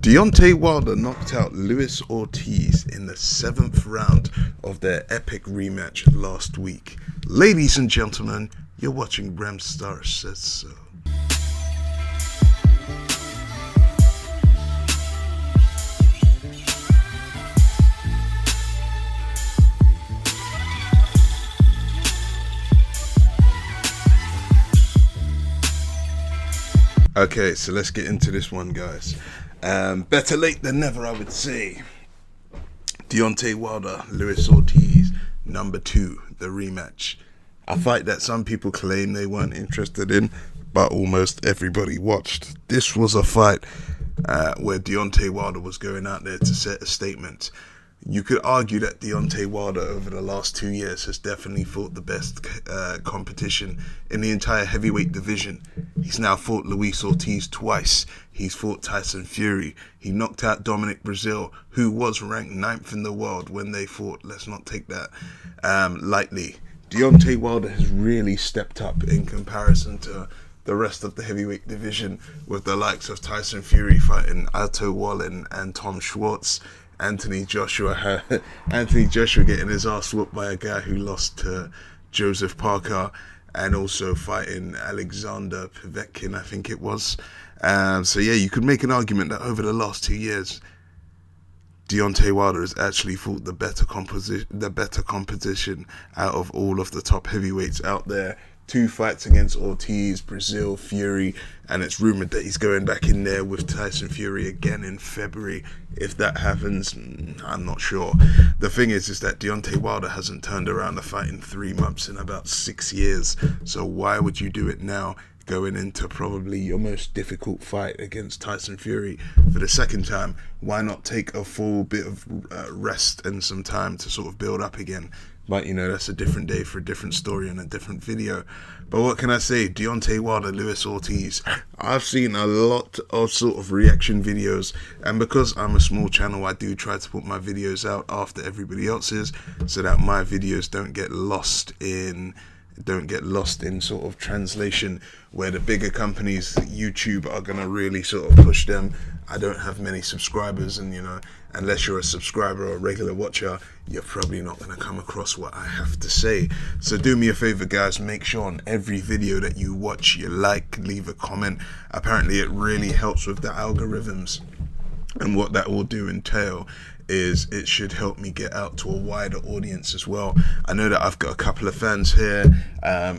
Deontay Wilder knocked out Luis Ortiz in the 7th round of their epic rematch last week. Ladies and gentlemen, you're watching Rem Star Says So. Okay, so let's get into this one, guys. Better late than never, I would say. Deontay Wilder, Luis Ortiz, number 2, the rematch. A fight that some people claim they weren't interested in, but almost everybody watched. This was a fight where Deontay Wilder was going out there to set a statement. You could argue that Deontay Wilder over the last 2 years has definitely fought the best competition in the entire heavyweight division. He's now fought Luis Ortiz twice. He's fought Tyson Fury. He knocked out Dominic Breazeale, who was ranked 9th in the world when they fought. Let's not take that lightly. Deontay Wilder has really stepped up in comparison to the rest of the heavyweight division, with the likes of Tyson Fury fighting Otto Wallin and Tom Schwartz. Anthony Joshua getting his ass whooped by a guy who lost to Joseph Parker, and also fighting Alexander Povetkin, I think it was. So yeah, you could make an argument that over the last 2 years, Deontay Wilder has actually fought the better competition out of all of the top heavyweights out there. 2 fights against Ortiz, Breazeale, Fury, and it's rumoured that he's going back in there with Tyson Fury again in February. If that happens, I'm not sure. The thing is that Deontay Wilder hasn't turned around a fight in 3 months in about 6 years. So why would you do it now, going into probably your most difficult fight against Tyson Fury for the second time? Why not take a full bit of rest and some time to sort of build up again? But, you know, that's a different day for a different story and a different video. But what can I say? Deontay Wilder, Luis Ortiz. I've seen a lot of sort of reaction videos. And because I'm a small channel, I do try to put my videos out after everybody else's, so that my videos don't get lost in sort of translation, where the bigger companies, YouTube, are going to really sort of push them. I don't have many subscribers, and, you know, unless you're a subscriber or a regular watcher, you're probably not going to come across what I have to say. So do me a favor, guys, make sure on every video that you watch, you like, leave a comment. Apparently it really helps with the algorithms, and what that will do entail is it should help me get out to a wider audience as well. I know that I've got a couple of fans here.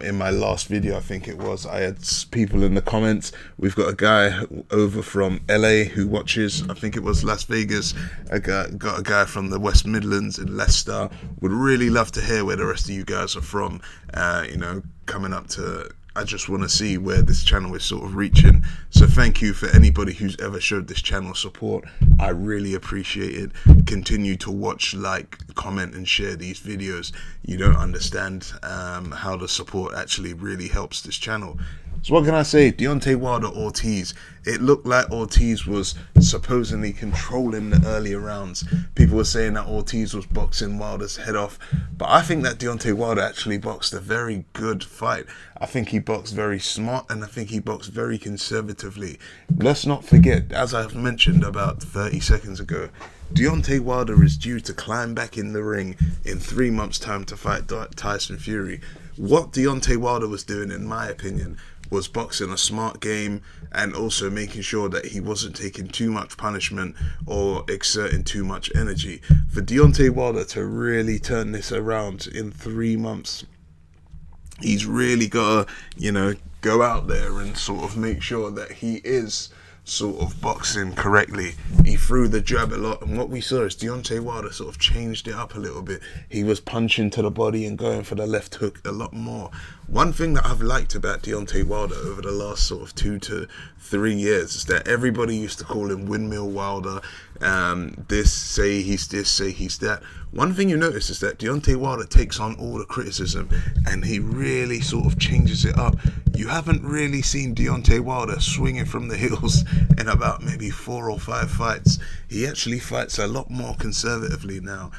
In my last video, I think it was, I had people in the comments. We've got a guy over from LA who watches, I think it was Las Vegas. Got a guy from the West Midlands in Leicester. Would really love to hear where the rest of you guys are from. You know, coming up to, I just want to see where this channel is sort of reaching. So thank you for anybody who's ever showed this channel support. I really appreciate it. Continue to watch, like, comment and share these videos. You don't understand how the support actually really helps this channel. So what can I say? Deontay Wilder, Ortiz. It looked like Ortiz was supposedly controlling the earlier rounds. People were saying that Ortiz was boxing Wilder's head off. But I think that Deontay Wilder actually boxed a very good fight. I think he boxed very smart, and I think he boxed very conservatively. Let's not forget, as I've mentioned about 30 seconds ago, Deontay Wilder is due to climb back in the ring in 3 months' time to fight Tyson Fury. What Deontay Wilder was doing, in my opinion, was boxing a smart game, and also making sure that he wasn't taking too much punishment or exerting too much energy. For Deontay Wilder to really turn this around in 3 months, he's really got to, you know, go out there and sort of make sure that he is sort of boxing correctly. He threw the jab a lot, and what we saw is Deontay Wilder sort of changed it up a little bit. He was punching to the body and going for the left hook a lot more. One thing that I've liked about Deontay Wilder over the last sort of 2 to 3 years is that everybody used to call him Windmill Wilder. This, say he's this, say he's that. One thing you notice is that Deontay Wilder takes on all the criticism, and he really sort of changes it up. You haven't really seen Deontay Wilder swinging from the heels in about maybe 4 or 5 fights. He actually fights a lot more conservatively now.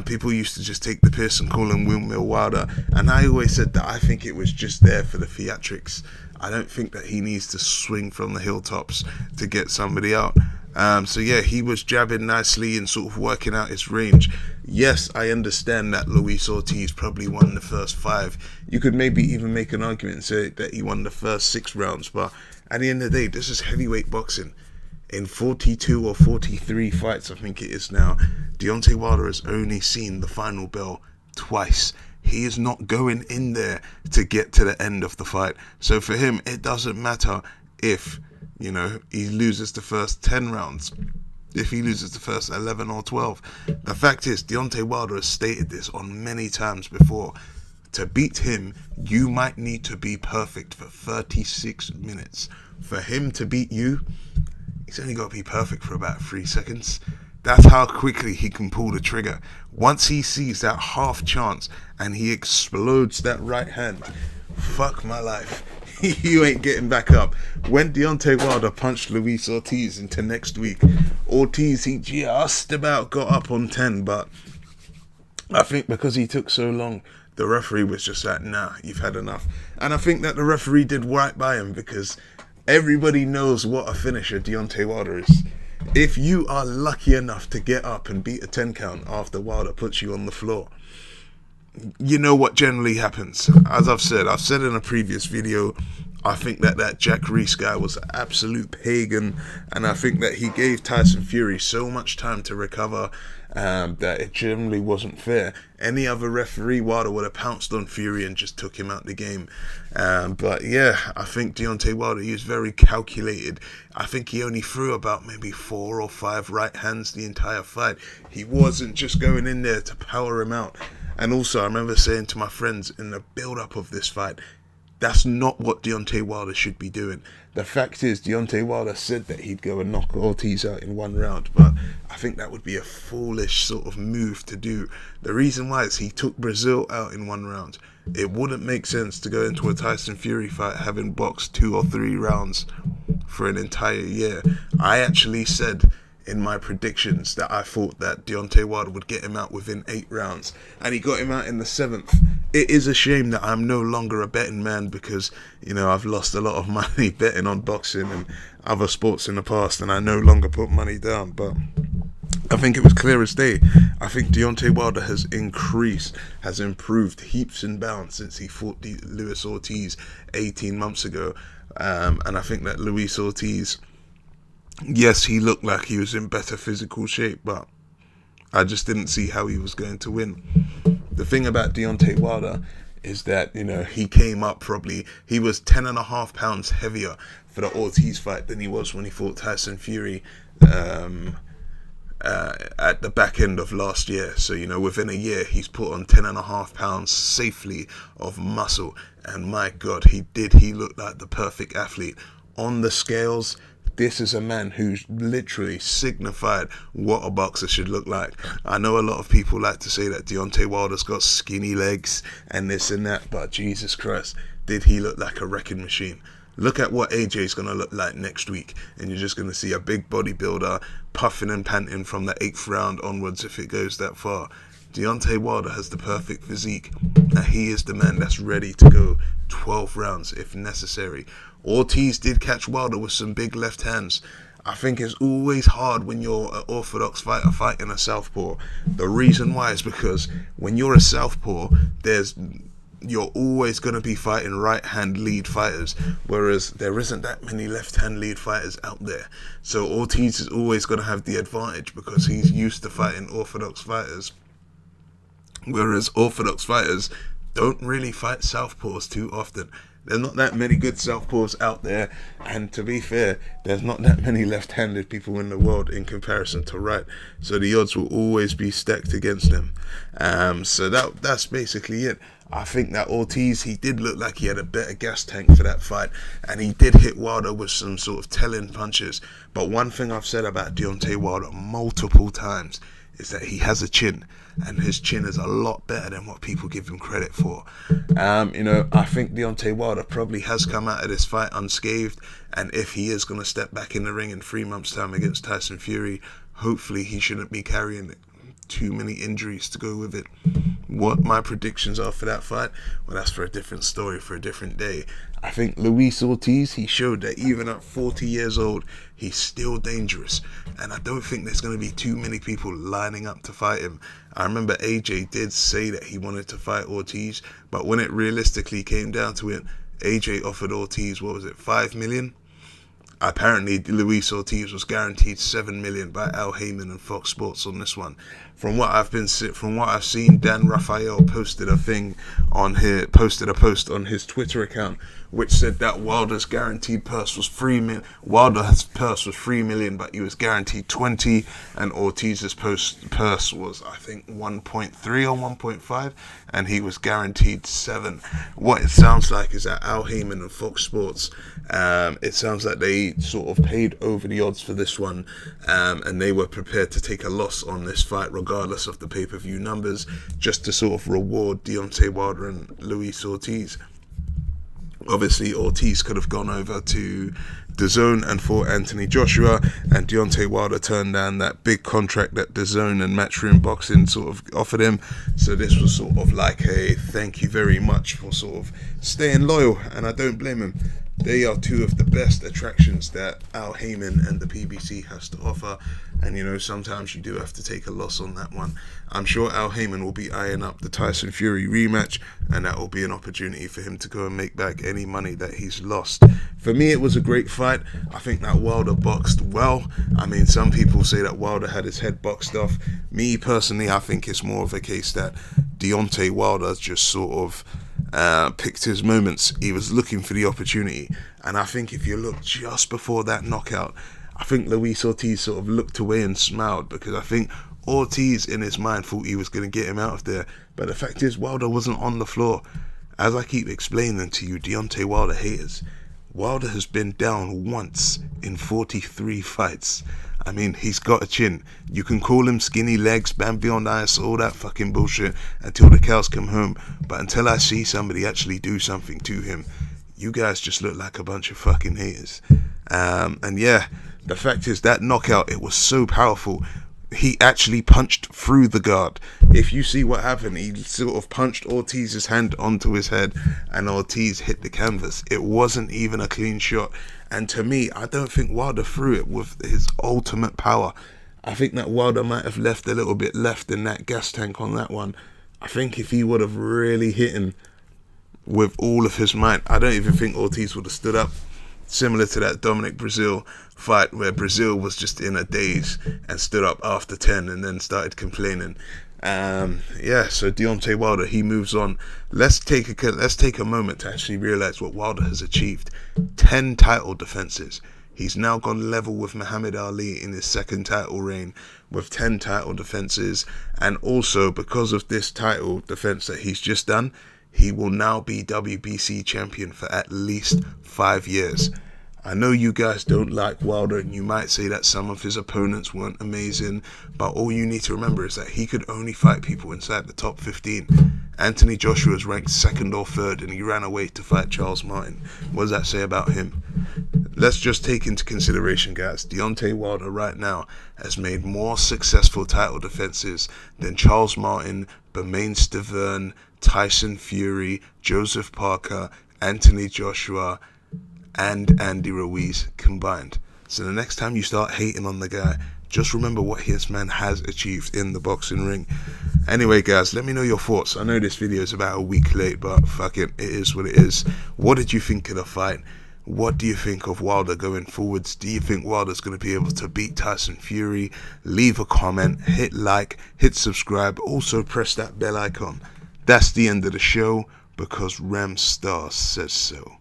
People used to just take the piss and call him Windmill Wilder, and I always said that I think it was just there for the theatrics. I don't think that he needs to swing from the hilltops to get somebody out. So yeah, he was jabbing nicely and sort of working out his range. Yes, I understand that Luis Ortiz probably won the first 5. You could maybe even make an argument and say that he won the first 6 rounds, but at the end of the day, this is heavyweight boxing. In 42 or 43 fights, I think it is now, Deontay Wilder has only seen the final bell twice. He is not going in there to get to the end of the fight. So for him, it doesn't matter if, he loses the first 10 rounds, if he loses the first 11 or 12. The fact is, Deontay Wilder has stated this on many times before. To beat him, you might need to be perfect for 36 minutes. For him to beat you, he's only got to be perfect for about 3 seconds. That's how quickly he can pull the trigger. Once he sees that half chance and he explodes that right hand, fuck my life. You ain't getting back up. When Deontay Wilder punched Luis Ortiz into next week, Ortiz, he just about got up on 10, but I think because he took so long, the referee was just like, nah, you've had enough. And I think that the referee did right by him, because everybody knows what a finisher Deontay Wilder is. If you are lucky enough to get up and beat a 10 count after Wilder puts you on the floor, you know what generally happens. As I've said in a previous video, I think that Jack Reese guy was an absolute pagan, and I think that he gave Tyson Fury so much time to recover that it generally wasn't fair. Any other referee, Wilder would have pounced on Fury and just took him out the game. But yeah, I think Deontay Wilder, he was very calculated. I think he only threw about maybe 4 or 5 right hands the entire fight. He wasn't just going in there to power him out. And also, I remember saying to my friends in the build-up of this fight, that's not what Deontay Wilder should be doing. The fact is, Deontay Wilder said that he'd go and knock Ortiz out in 1 round, but I think that would be a foolish sort of move to do. The reason why is he took Brazil out in 1 round. It wouldn't make sense to go into a Tyson Fury fight having boxed 2 or 3 rounds for an entire year. I actually said in my predictions that I thought that Deontay Wilder would get him out within 8 rounds, and he got him out in the 7th. It is a shame that I'm no longer a betting man, because I've lost a lot of money betting on boxing and other sports in the past, and I no longer put money down. But I think it was clear as day. I think Deontay Wilder has improved heaps and bounds since he fought Luis Ortiz 18 months ago, and I think that Luis Ortiz, yes, he looked like he was in better physical shape, but I just didn't see how he was going to win. The thing about Deontay Wilder is that, he came up he was 10.5 pounds heavier for the Ortiz fight than he was when he fought Tyson Fury at the back end of last year. So, within a year, he's put on 10.5 pounds safely of muscle. And my God, he looked like the perfect athlete. On the scales, this is a man who's literally signified what a boxer should look like. I know a lot of people like to say that Deontay Wilder's got skinny legs and this and that, but Jesus Christ, did he look like a wrecking machine. Look at what AJ's going to look like next week, and you're just going to see a big bodybuilder puffing and panting from the 8th round onwards if it goes that far. Deontay Wilder has the perfect physique, and he is the man that's ready to go 12 rounds if necessary. Ortiz did catch Wilder with some big left hands. I think it's always hard when you're an orthodox fighter fighting a southpaw. The reason why is because when you're a southpaw, you're always going to be fighting right-hand lead fighters, whereas there isn't that many left-hand lead fighters out there. So Ortiz is always going to have the advantage because he's used to fighting orthodox fighters, whereas orthodox fighters don't really fight southpaws too often. There's not that many good southpaws out there, and to be fair, there's not that many left-handed people in the world in comparison to right, so the odds will always be stacked against them. So that's basically it. I think that Ortiz, he did look like he had a better gas tank for that fight, and he did hit Wilder with some sort of telling punches. But one thing I've said about Deontay Wilder multiple times is that he has a chin, and his chin is a lot better than what people give him credit for. I think Deontay Wilder probably has come out of this fight unscathed, and if he is going to step back in the ring in 3 months' time against Tyson Fury, hopefully he shouldn't be carrying too many injuries to go with it. What my predictions are for that fight, well, that's for a different story, for a different day. I think Luis Ortiz, he showed that even at 40 years old, he's still dangerous. And I don't think there's going to be too many people lining up to fight him. I remember AJ did say that he wanted to fight Ortiz, but when it realistically came down to it, AJ offered Ortiz, what was it, 5 million? Apparently, Luis Ortiz was guaranteed 7 million by Al Heyman and Fox Sports on this one. From what I've seen, Dan Rafael posted a post on his Twitter account, which said that Wilder's guaranteed purse was 3 million. Wilder's purse was 3 million, but he was guaranteed 20, and Ortiz's purse was, I think, 1.3 or 1.5, and he was guaranteed 7. What it sounds like is that Al Heyman and Fox Sports, it sounds like they sort of paid over the odds for this one, and they were prepared to take a loss on this fight regardless of the pay-per-view numbers, just to sort of reward Deontay Wilder and Luis Ortiz. Obviously, Ortiz could have gone over to DAZN and fought Anthony Joshua, and Deontay Wilder turned down that big contract that DAZN and Matchroom Boxing sort of offered him. So this was sort of like a thank you very much for sort of staying loyal, and I don't blame him. They are two of the best attractions that Al Heyman and the PBC has to offer, and you know, sometimes you do have to take a loss on that one. I'm sure Al Heyman will be eyeing up the Tyson Fury rematch, and that will be an opportunity for him to go and make back any money that he's lost. For me, it was a great fight. I think that Wilder boxed well. I mean, some people say that Wilder had his head boxed off. Me personally, I think it's more of a case that Deontay Wilder just sort of picked his moments. He was looking for the opportunity, and I think if you look just before that knockout, I think Luis Ortiz sort of looked away and smiled, because I think Ortiz in his mind thought he was going to get him out of there, but the fact is Wilder wasn't on the floor. As I keep explaining to you, Deontay Wilder haters, Wilder has been down once in 43 fights. I mean, he's got a chin. You can call him skinny legs, Bambi on ice, all that fucking bullshit until the cows come home. But until I see somebody actually do something to him, you guys just look like a bunch of fucking haters. And yeah, the fact is that knockout, it was so powerful. He actually punched through the guard. If you see what happened, he sort of punched Ortiz's hand onto his head, and Ortiz hit the canvas. It wasn't even a clean shot. And to me, I don't think Wilder threw it with his ultimate power. I think that Wilder might have left a little bit left in that gas tank on that one. I think if he would have really hit him with all of his might, I don't even think Ortiz would have stood up. Similar to that Dominic Breazeale fight, where Breazeale was just in a daze and stood up after 10 and then started complaining. So Deontay Wilder, he moves on. Let's take a moment to actually realize what Wilder has achieved. 10 title defenses. He's now gone level with Muhammad Ali in his second title reign with 10 title defenses, and also because of this title defense that he's just done, he will now be WBC champion for at least 5 years. I know you guys don't like Wilder, and you might say that some of his opponents weren't amazing, but all you need to remember is that he could only fight people inside the top 15. Anthony Joshua is ranked 2nd or 3rd, and he ran away to fight Charles Martin. What does that say about him? Let's just take into consideration, guys, Deontay Wilder right now has made more successful title defenses than Charles Martin, Bermane Stiverne, Tyson Fury, Joseph Parker, Anthony Joshua, and Andy Ruiz combined. So the next time you start hating on the guy, just remember what his man has achieved in the boxing ring. Anyway, guys, let me know your thoughts. I know this video is about a week late, but fuck it, it is what it is. What did you think of the fight? What do you think of Wilder going forwards? Do you think Wilder's going to be able to beat Tyson Fury? Leave a comment, hit like, hit subscribe, also press that bell icon. That's the end of the show, because Ram Star says so.